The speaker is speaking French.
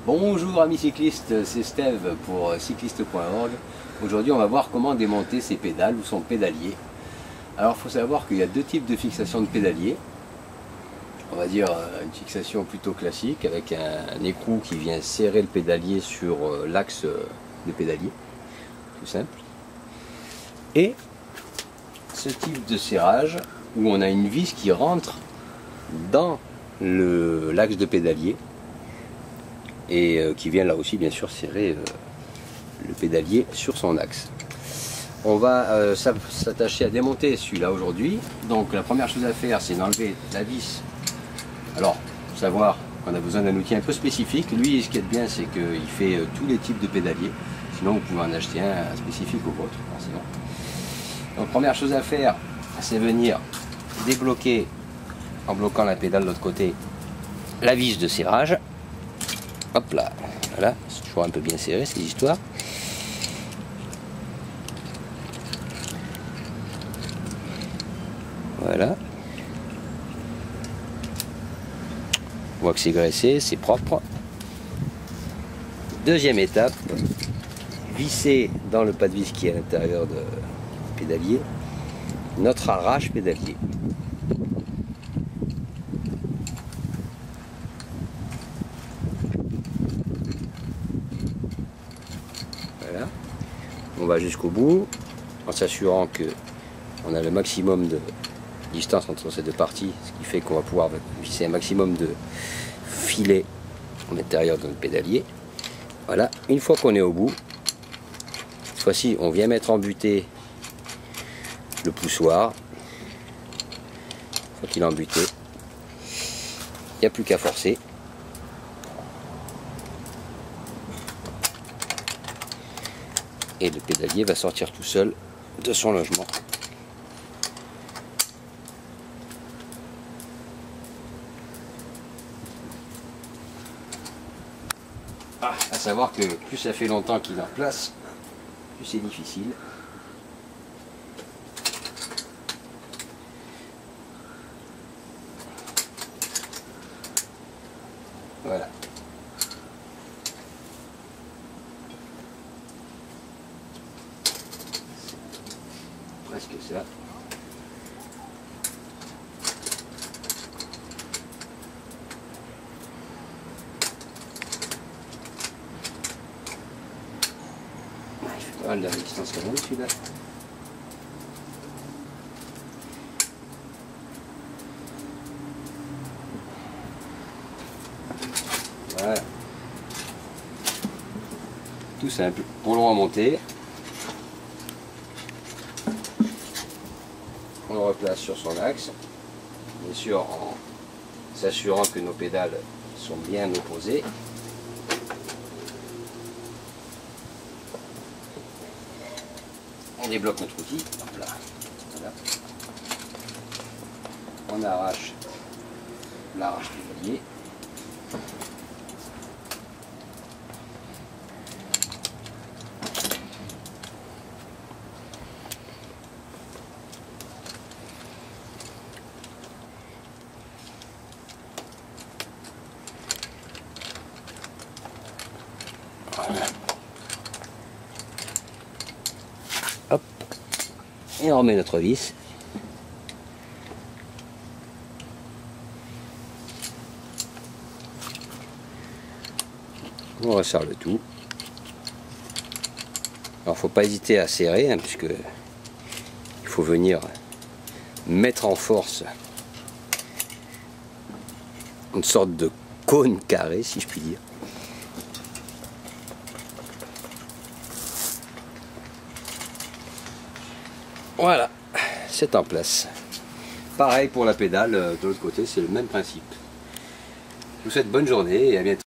Bonjour amis cyclistes, c'est Steve pour cycliste.org. Aujourd'hui on va voir comment démonter ses pédales ou son pédalier. Alors il faut savoir qu'il y a deux types de fixation de pédalier. On va dire une fixation plutôt classique avec un écrou qui vient serrer le pédalier sur l'axe du pédalier, tout simple. Et ce type de serrage où on a une vis qui rentre dans l'axe de pédalier et qui vient là aussi bien sûr serrer le pédalier sur son axe. On va s'attacher à démonter celui-là aujourd'hui. Donc la première chose à faire, c'est d'enlever la vis. Alors, faut savoir qu'on a besoin d'un outil un peu spécifique. Lui, ce qui est bien, c'est qu'il fait tous les types de pédaliers. Sinon, vous pouvez en acheter un spécifique au vôtre, forcément. Donc première chose à faire, c'est venir débloquer, en bloquant la pédale de l'autre côté, la vis de serrage. Hop là, voilà, c'est toujours un peu bien serré ces histoires. Voilà. On voit que c'est graissé, c'est propre. Deuxième étape, visser dans le pas de vis qui est à l'intérieur du pédalier notre arrache pédalier. Voilà. On va jusqu'au bout en s'assurant que on a le maximum de distance entre ces deux parties, ce qui fait qu'on va pouvoir visser un maximum de filets à l'intérieur de notre pédalier. Voilà, une fois qu'on est au bout, cette fois-ci on vient mettre en butée le poussoir. Une fois qu'il est embuté, il n'y a plus qu'à forcer. Et le pédalier va sortir tout seul de son logement. À savoir que plus ça fait longtemps qu'il est en place, plus c'est difficile. Voilà. C'est presque ça. Il fait pas mal de résistance quand même celui-là. Voilà. Tout simple. Pour le remonter, on le replace sur son axe, bien sûr en s'assurant que nos pédales sont bien opposées. On débloque notre outil. Hop là. Voilà. On arrache l'arrache pédalier. Voilà. Hop. Et on remet notre vis. On resserre le tout. Alors faut pas hésiter à serrer, hein, puisque il faut venir mettre en force une sorte de cône carré, si je puis dire. Voilà, c'est en place. Pareil pour la pédale, de l'autre côté, c'est le même principe. Je vous souhaite bonne journée et à bientôt.